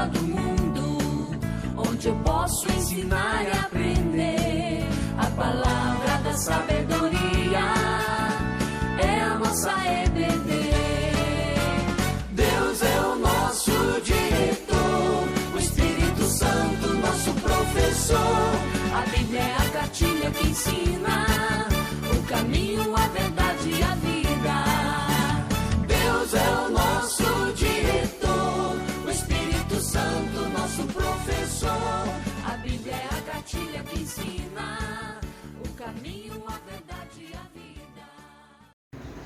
do mundo, onde eu posso ensinar e aprender. A palavra da sabedoria é a nossa EBD. Deus é o nosso diretor, o Espírito Santo nosso professor. A Bíblia é a cartilha que ensina o caminho, a verdade e a vida. Deus é o nosso diretor, o Espírito Santo nosso professor. A Bíblia é a cartilha que ensina o caminho, a verdade e a vida.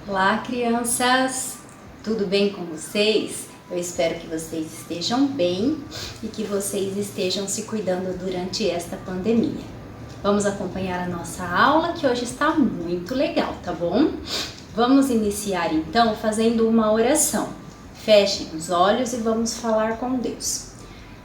Olá, crianças! Tudo bem com vocês? Eu espero que vocês estejam bem e que vocês estejam se cuidando durante esta pandemia. Vamos acompanhar a nossa aula, que hoje está muito legal, tá bom? Vamos iniciar então fazendo uma oração. Fechem os olhos e vamos falar com Deus.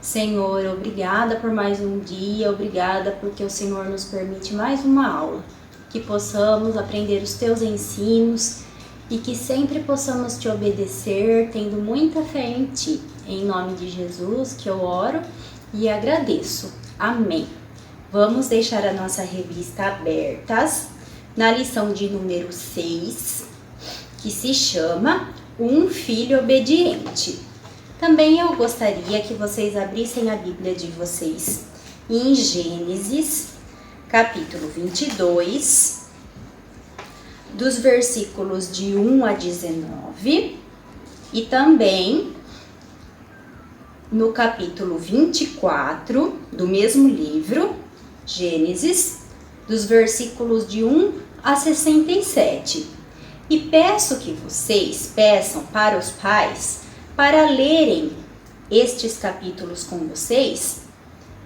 Senhor, obrigada por mais um dia, obrigada porque o Senhor nos permite mais uma aula, que possamos aprender os teus ensinos e que sempre possamos te obedecer, tendo muita fé em ti. Em nome de Jesus que eu oro e agradeço. Amém. Vamos deixar a nossa revista abertas na lição de número 6, que se chama Um Filho Obediente. Também eu gostaria que vocês abrissem a Bíblia de vocês em Gênesis, capítulo 22, dos versículos de 1 a 19, e também no capítulo 24 do mesmo livro, Gênesis, dos versículos de 1 a 67. E peço que vocês peçam para os pais para lerem estes capítulos com vocês,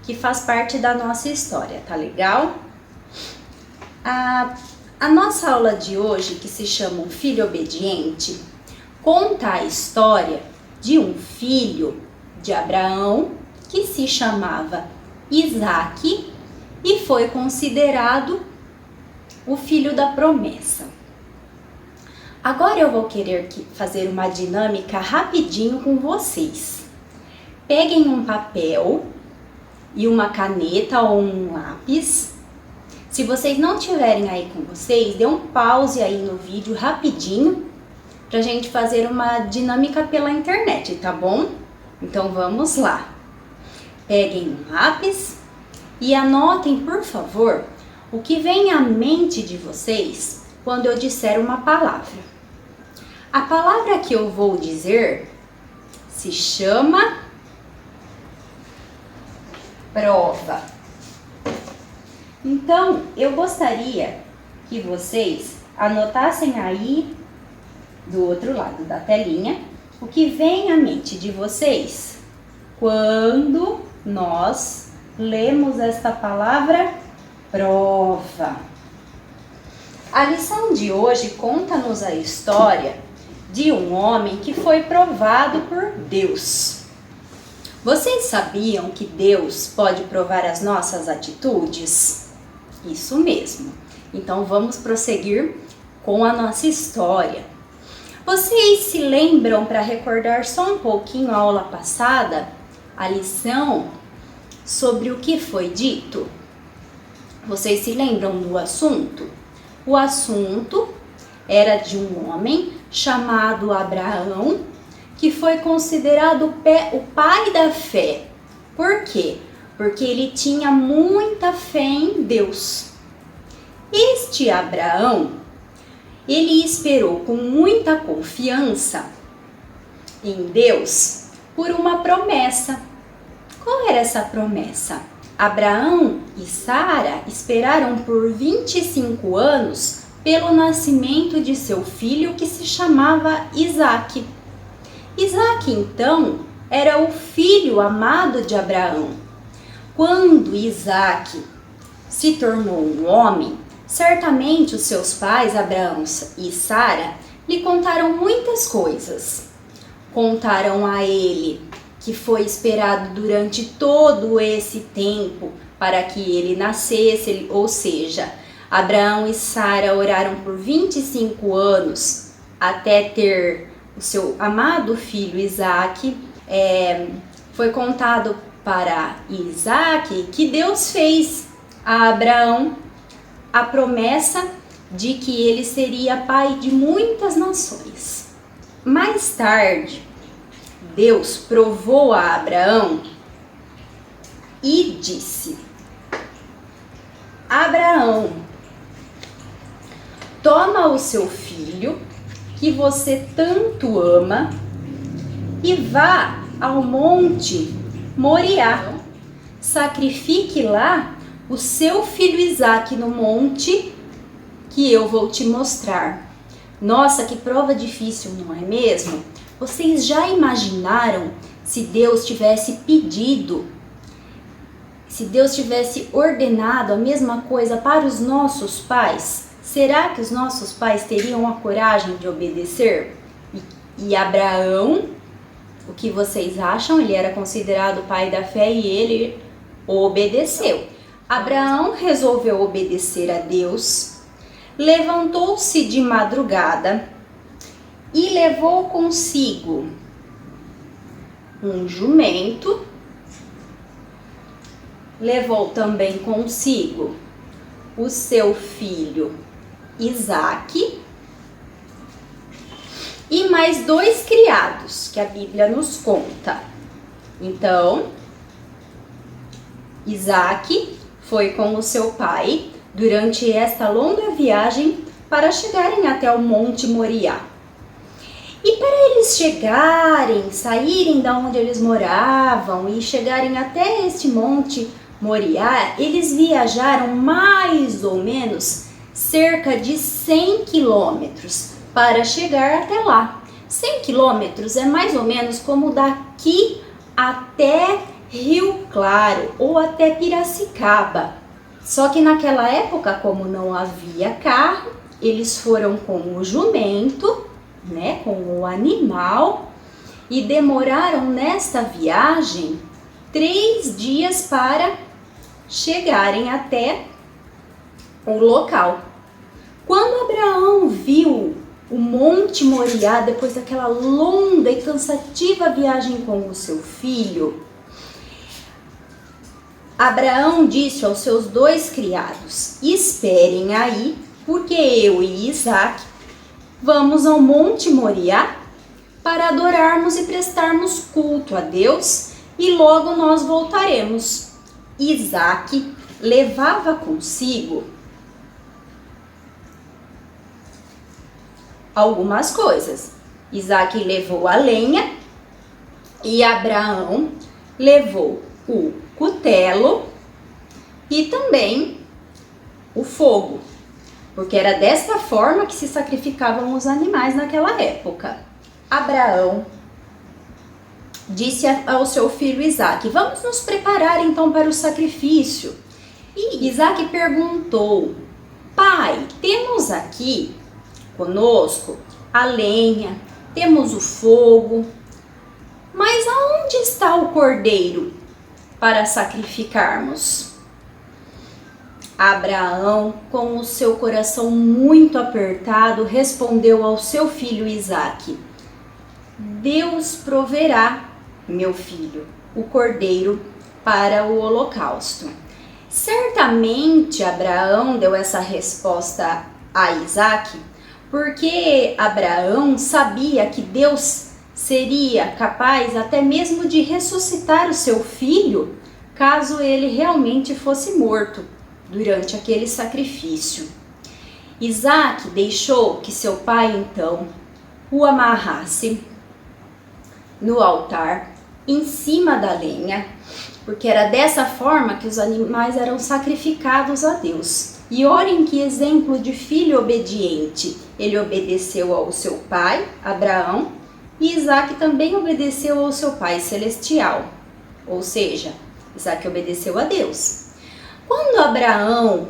que faz parte da nossa história, tá legal? A nossa aula de hoje, que se chama Um Filho Obediente, conta a história de um filho de Abraão que se chamava Isaque e foi considerado o filho da promessa. Agora eu vou querer fazer uma dinâmica rapidinho com vocês. Peguem um papel e uma caneta ou um lápis. Se vocês não tiverem aí com vocês, dê um pause aí no vídeo rapidinho pra gente fazer uma dinâmica pela internet, tá bom? Então vamos lá. Peguem um lápis e anotem, por favor, o que vem à mente de vocês quando eu disser uma palavra. A palavra que eu vou dizer se chama prova. Então, eu gostaria que vocês anotassem aí do outro lado da telinha o que vem à mente de vocês quando nós lemos esta palavra prova. A lição de hoje conta-nos a história de um homem que foi provado por Deus. Vocês sabiam que Deus pode provar as nossas atitudes? Isso mesmo. Então vamos prosseguir com a nossa história. Vocês se lembram, para recordar só um pouquinho a aula passada, a lição sobre o que foi dito? Vocês se lembram do assunto? O assunto era de um homem chamado Abraão, que foi considerado o pai da fé. Por quê? Porque ele tinha muita fé em Deus. Este Abraão, ele esperou com muita confiança em Deus por uma promessa. Qual era essa promessa? Abraão e Sara esperaram por 25 anos pelo nascimento de seu filho, que se chamava Isaque. Isaque, então, era o filho amado de Abraão. Quando Isaque se tornou um homem, certamente os seus pais, Abraão e Sara, lhe contaram muitas coisas. Contaram a ele que foi esperado durante todo esse tempo para que ele nascesse, ou seja, Abraão e Sara oraram por 25 anos até ter o seu amado filho Isaque. foi contado para Isaac que Deus fez a Abraão a promessa de que ele seria pai de muitas nações. Mais tarde, Deus provou a Abraão e disse: Abraão, toma o seu filho, que você tanto ama, e vá ao monte Moriá. Sacrifique lá o seu filho Isaque no monte que eu vou te mostrar. Nossa, que prova difícil, não é mesmo? Vocês já imaginaram se Deus tivesse pedido, se Deus tivesse ordenado a mesma coisa para os nossos pais? Será que os nossos pais teriam a coragem de obedecer? E Abraão, o que vocês acham? Ele era considerado pai da fé e ele obedeceu. Abraão resolveu obedecer a Deus, levantou-se de madrugada e levou consigo um jumento, levou também consigo o seu filho Isaque e mais 2 criados que a Bíblia nos conta. Então, Isaque foi com o seu pai durante esta longa viagem para chegarem até o Monte Moriá. E para eles chegarem, saírem da onde eles moravam e chegarem até este Monte Moriá, eles viajaram mais ou menos cerca de 100 quilômetros para chegar até lá. 100 quilômetros é mais ou menos como daqui até Rio Claro ou até Piracicaba. Só que naquela época, como não havia carro, eles foram com o jumento, né, com o animal, e demoraram nesta viagem 3 dias para chegarem até o local. Quando Abraão viu o Monte Moriá, depois daquela longa e cansativa viagem com o seu filho, Abraão disse aos seus 2 criados: esperem aí, porque eu e Isaque vamos ao Monte Moriá para adorarmos e prestarmos culto a Deus, e logo nós voltaremos. Isaque levava consigo algumas coisas. Isaque levou a lenha e Abraão levou o cutelo e também o fogo, porque era desta forma que se sacrificavam os animais naquela época. Abraão disse ao seu filho Isaque: vamos nos preparar então para o sacrifício. E Isaque perguntou: pai, temos aqui conosco a lenha, temos o fogo, mas aonde está o cordeiro para sacrificarmos? Abraão, com o seu coração muito apertado, respondeu ao seu filho Isaque: Deus proverá, meu filho, o cordeiro para o holocausto. Certamente Abraão deu essa resposta a Isaque porque Abraão sabia que Deus seria capaz até mesmo de ressuscitar o seu filho caso ele realmente fosse morto durante aquele sacrifício. Isaque deixou que seu pai então o amarrasse no altar em cima da lenha, porque era dessa forma que os animais eram sacrificados a Deus. E olhem que exemplo de filho obediente. Ele obedeceu ao seu pai, Abraão, e Isaque também obedeceu ao seu pai celestial. Ou seja, Isaque obedeceu a Deus. Quando Abraão,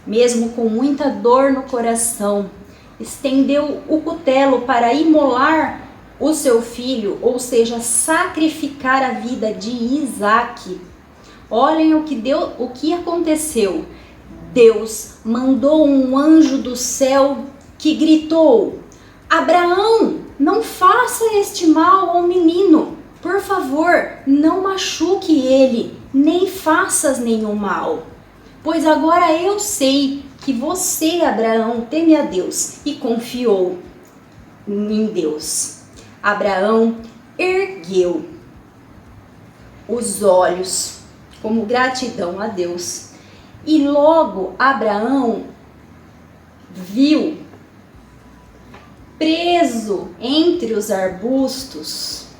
mesmo com muita dor no coração, estendeu o cutelo para imolar o seu filho, ou seja, sacrificar a vida de Isaque, olhem o que aconteceu. Deus mandou um anjo do céu que gritou: Abraão, não faça este mal ao menino. por favor, não machuque ele, nem faças nenhum mal. Pois agora eu sei que você, Abraão, teme a Deus e confiou em Deus. Abraão ergueu os olhos como gratidão a Deus. E logo Abraão viu, preso entre os arbustos,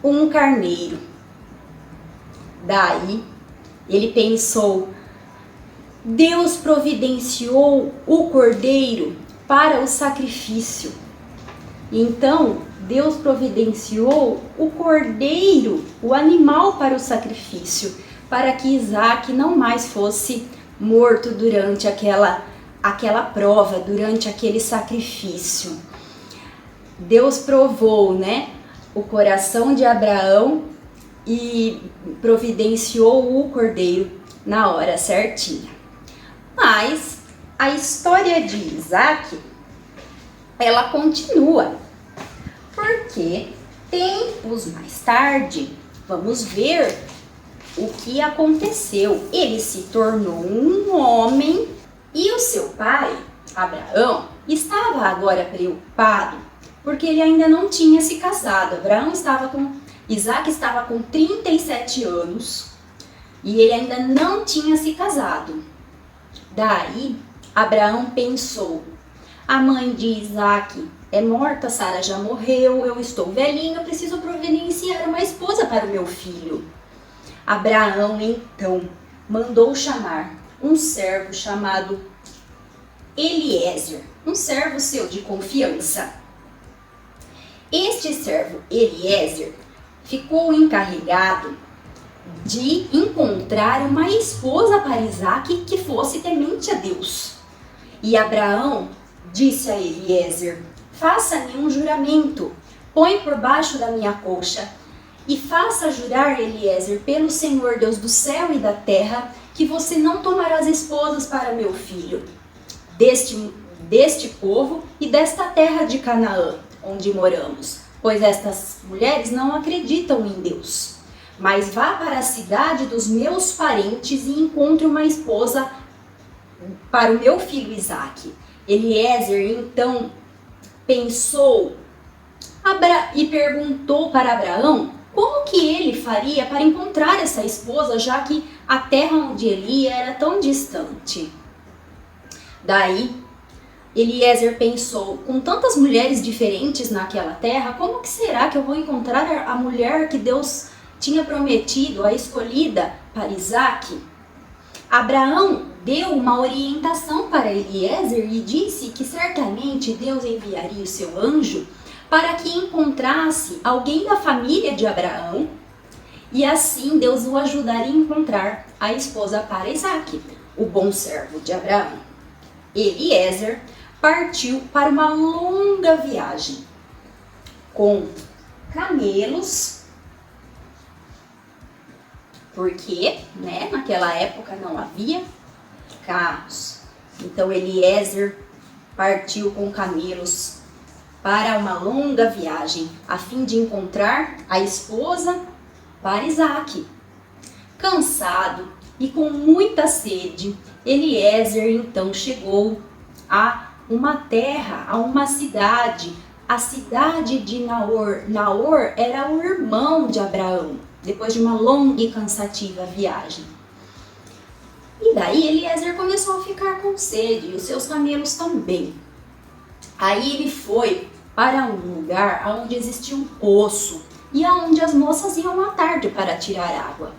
um carneiro. Daí ele pensou: Deus providenciou o cordeiro para o sacrifício. Então Deus providenciou o cordeiro, o animal, para o sacrifício, para que Isaac não mais fosse morto durante aquela prova, durante aquele sacrifício. Deus provou, o coração de Abraão e providenciou o cordeiro na hora certinha. Mas a história de Isaac, ela continua, porque tempos mais tarde, vamos ver o que aconteceu. Ele se tornou um homem e o seu pai, Abraão, estava agora preocupado porque ele ainda não tinha se casado. Isaac estava com 37 anos e ele ainda não tinha se casado. Daí, Abraão pensou: a mãe de Isaac é morta, Sara já morreu, eu estou velhinho, eu preciso providenciar uma esposa para o meu filho. Abraão, então, mandou chamar um servo chamado Eliezer, um servo seu de confiança. Este servo Eliezer ficou encarregado de encontrar uma esposa para Isaac que fosse temente a Deus. E Abraão disse a Eliezer: faça-me um juramento, põe por baixo da minha coxa e faça jurar, Eliezer, pelo Senhor Deus do céu e da terra, que você não tomará as esposas para meu filho, deste povo e desta terra de Canaã, onde moramos, pois estas mulheres não acreditam em Deus. Mas vá para a cidade dos meus parentes e encontre uma esposa para o meu filho Isaque. Eliezer então pensou e perguntou para Abraão como que ele faria para encontrar essa esposa, já que a terra onde ele ia era tão distante. Daí Eliezer pensou: com tantas mulheres diferentes naquela terra, como que será que eu vou encontrar a mulher que Deus tinha prometido, a escolhida para Isaque? Abraão deu uma orientação para Eliezer e disse que certamente Deus enviaria o seu anjo para que encontrasse alguém da família de Abraão, e assim Deus o ajudaria a encontrar a esposa para Isaque, o bom servo de Abraão. Eliezer partiu para uma longa viagem com camelos, porque naquela época não havia carros. Então Eliezer partiu com camelos para uma longa viagem, a fim de encontrar a esposa para Isaque. Cansado e com muita sede, Eliezer então chegou a uma terra, a uma cidade, a cidade de Naor. Naor era o irmão de Abraão, depois de uma longa e cansativa viagem. E daí Eliezer começou a ficar com sede, e os seus camelos também. Aí ele foi para um lugar onde existia um poço e aonde as moças iam à tarde para tirar água.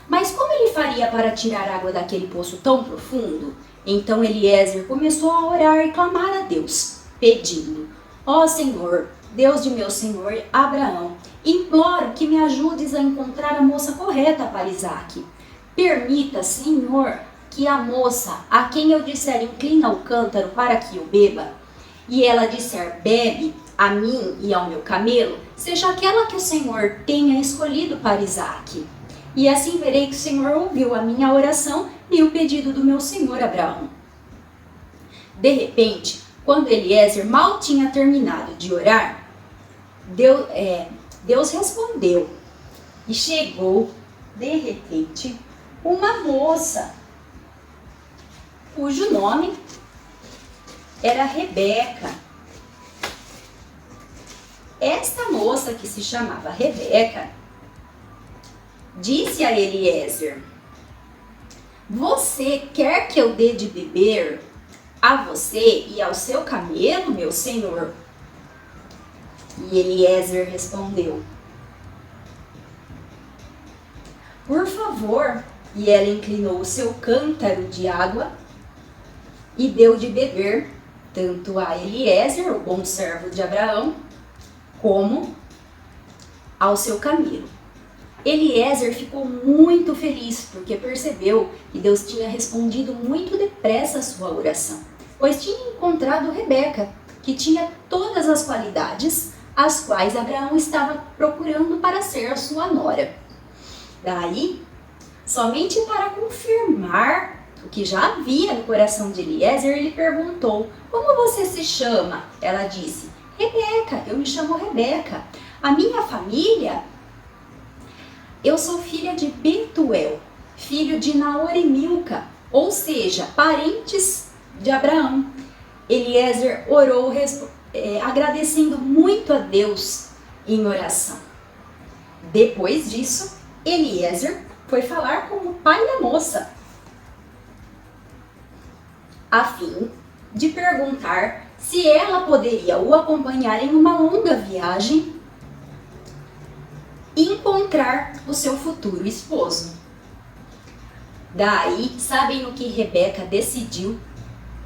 Mas como ele faria para tirar água daquele poço tão profundo? Então Eliezer começou a orar e clamar a Deus, pedindo: ó Senhor, Deus de meu senhor Abraão, imploro que me ajudes a encontrar a moça correta para Isaque. Permita, Senhor, que a moça a quem eu disser inclina o cântaro para que eu beba, e ela disser bebe a mim e ao meu camelo, seja aquela que o Senhor tenha escolhido para Isaque. E assim verei que o Senhor ouviu a minha oração e o pedido do meu senhor Abraão. De repente, quando Eliezer mal tinha terminado de orar, Deus respondeu, e chegou, de repente, uma moça, cujo nome era Rebeca. Esta moça, que se chamava Rebeca, disse a Eliezer: você quer que eu dê de beber a você e ao seu camelo, meu senhor? E Eliezer respondeu: por favor. E ela inclinou o seu cântaro de água e deu de beber tanto a Eliezer, o bom servo de Abraão, como ao seu camelo. Eliezer ficou muito feliz, porque percebeu que Deus tinha respondido muito depressa a sua oração, pois tinha encontrado Rebeca, que tinha todas as qualidades as quais Abraão estava procurando para ser a sua nora. Daí, somente para confirmar o que já havia no coração de Eliezer, ele perguntou: como você se chama? Ela disse: Rebeca, eu me chamo Rebeca. A minha família, eu sou filha de Betuel, filho de Naor e Milca, ou seja, parentes de Abraão. Eliezer orou, agradecendo muito a Deus em oração. Depois disso, Eliezer foi falar com o pai da moça, a fim de perguntar se ela poderia o acompanhar em uma longa viagem e encontrar o seu futuro esposo. Daí, sabem o que Rebeca decidiu?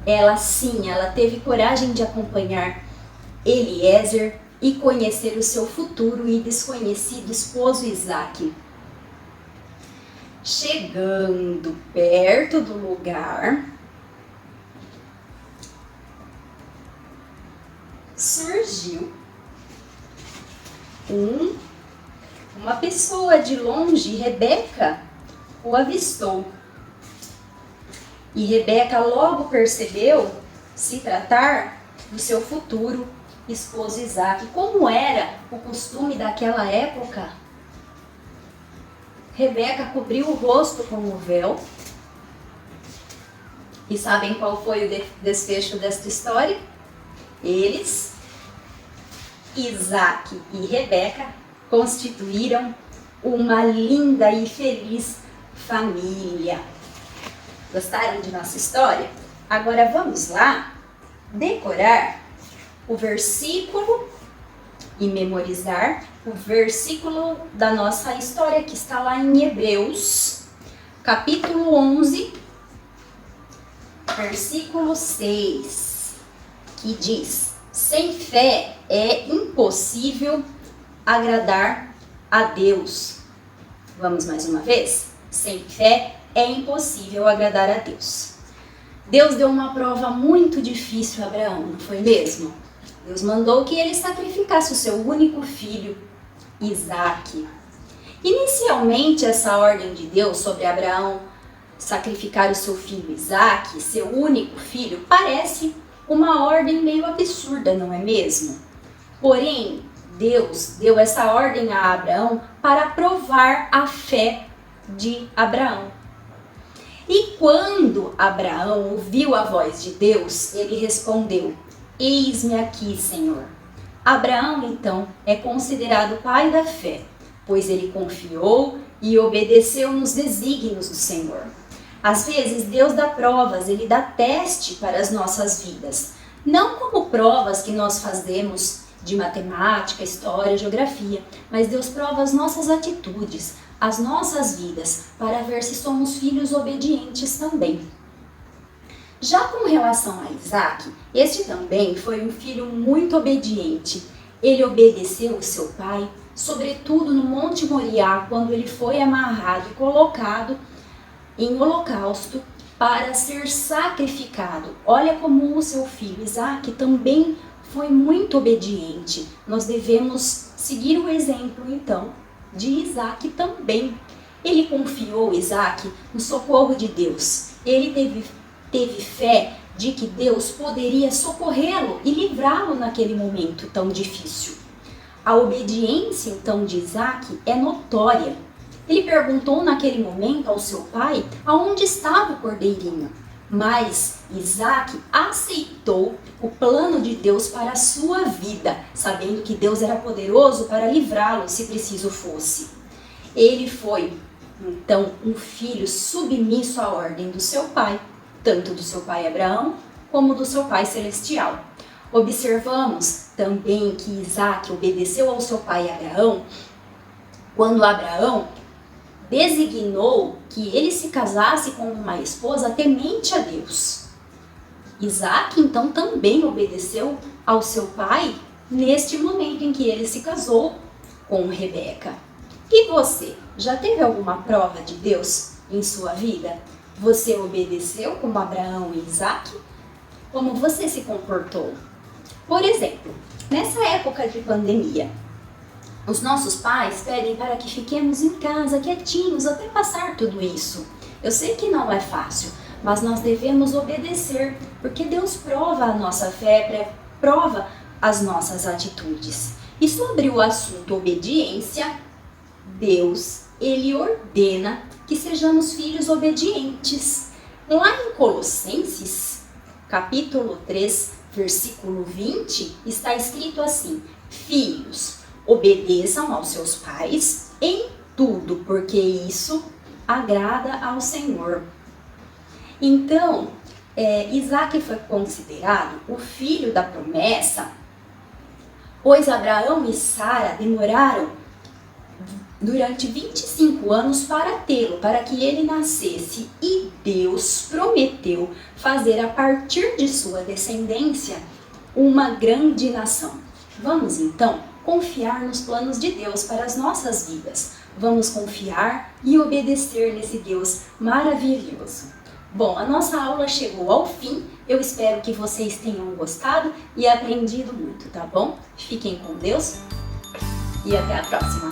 Ela teve coragem de acompanhar Eliezer e conhecer o seu futuro e desconhecido esposo Isaque. Chegando perto do lugar, surgiu uma pessoa de longe. Rebeca o avistou. E Rebeca logo percebeu se tratar do seu futuro esposo Isaque. Como era o costume daquela época, Rebeca cobriu o rosto com o véu. E sabem qual foi o desfecho desta história? Eles, Isaque e Rebeca, constituíram uma linda e feliz família. Gostaram de nossa história? Agora vamos lá decorar o versículo e memorizar o versículo da nossa história, que está lá em Hebreus, capítulo 11, versículo 6, que diz: sem fé é impossível agradar a Deus. Vamos mais uma vez? Sem fé é impossível agradar a Deus. Deus deu uma prova muito difícil a Abraão, não foi mesmo? Deus mandou que ele sacrificasse o seu único filho, Isaque. Inicialmente, essa ordem de Deus sobre Abraão sacrificar o seu filho Isaque, seu único filho, parece uma ordem meio absurda, não é mesmo? Porém, Deus deu essa ordem a Abraão para provar a fé de Abraão. E quando Abraão ouviu a voz de Deus, ele respondeu: eis-me aqui, Senhor. Abraão, então, é considerado pai da fé, pois ele confiou e obedeceu nos desígnios do Senhor. Às vezes, Deus dá provas, ele dá teste para as nossas vidas. Não como provas que nós fazemos de matemática, história, geografia, mas Deus prova as nossas atitudes, as nossas vidas, para ver se somos filhos obedientes também. Já com relação a Isaque, este também foi um filho muito obediente. Ele obedeceu o seu pai, sobretudo no Monte Moriá, quando ele foi amarrado e colocado em holocausto para ser sacrificado. Olha como o seu filho Isaque também foi muito obediente. Nós devemos seguir o exemplo, então, de Isaque também. Ele confiou, Isaque, no socorro de Deus. Ele teve fé de que Deus poderia socorrê-lo e livrá-lo naquele momento tão difícil. A obediência, então, de Isaac é notória. Ele perguntou naquele momento ao seu pai aonde estava o cordeirinho. Mas Isaac aceitou o plano de Deus para a sua vida, sabendo que Deus era poderoso para livrá-lo se preciso fosse. Ele foi, então, um filho submisso à ordem do seu pai, tanto do seu pai Abraão como do seu pai celestial. Observamos também que Isaac obedeceu ao seu pai Abraão quando Abraão designou que ele se casasse com uma esposa temente a Deus. Isaac, então, também obedeceu ao seu pai neste momento em que ele se casou com Rebeca. E você, já teve alguma prova de Deus em sua vida? Você obedeceu como Abraão e Isaac? Como você se comportou? Por exemplo, nessa época de pandemia, os nossos pais pedem para que fiquemos em casa quietinhos até passar tudo isso. Eu sei que não é fácil, mas nós devemos obedecer, porque Deus prova a nossa fé, prova as nossas atitudes. E sobre o assunto obediência, Deus, Ele ordena que sejamos filhos obedientes. Lá em Colossenses, capítulo 3, versículo 20, está escrito assim: filhos, obedeçam aos seus pais em tudo, porque isso agrada ao Senhor. Então, Isaac foi considerado o filho da promessa, pois Abraão e Sara demoraram durante 25 anos para tê-lo, para que ele nascesse, e Deus prometeu fazer a partir de sua descendência uma grande nação. Vamos então confiar nos planos de Deus para as nossas vidas. Vamos confiar e obedecer nesse Deus maravilhoso. Bom, a nossa aula chegou ao fim. Eu espero que vocês tenham gostado e aprendido muito, tá bom? Fiquem com Deus e até a próxima.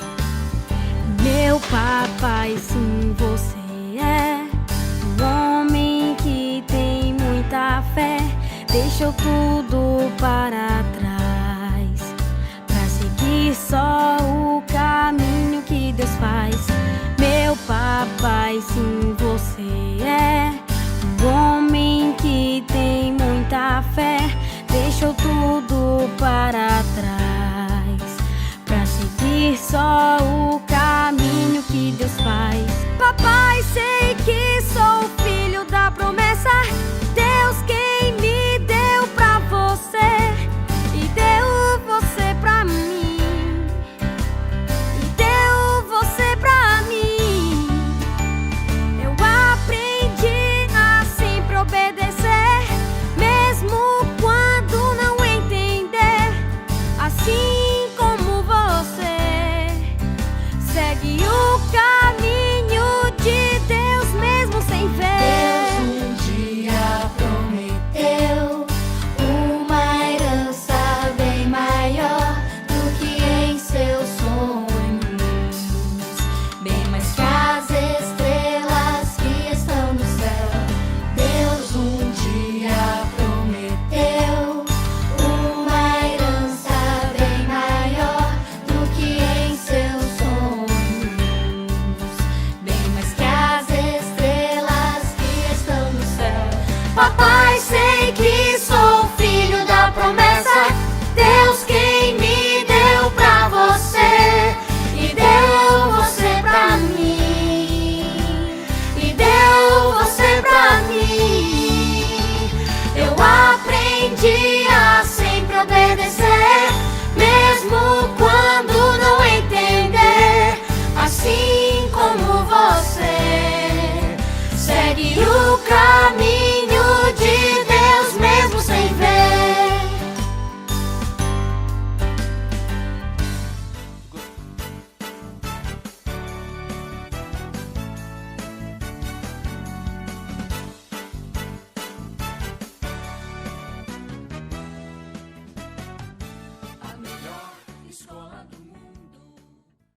Meu papai, sim, você é um homem que tem muita fé. Deixou tudo para trás pra seguir só o caminho que Deus faz. Meu papai, sim, você é um homem que tem muita fé. Deixou tudo para trás pra seguir só o caminho que Deus faz. Papai, sei que sou filho da promessa. Deus quem me deu pra você e deu você pra mim, e deu você pra mim. Eu aprendi a sempre obedecer, mesmo quando não entender. Assim como você segue o caminho de Deus mesmo sem ver. Deus um dia prometeu uma herança bem maior do que em seus sonhos, bem mais que as estrelas que estão no céu. Deus um dia prometeu uma herança bem maior do que em seus sonhos, bem mais que as estrelas que estão no céu. Papai, sei que sou filho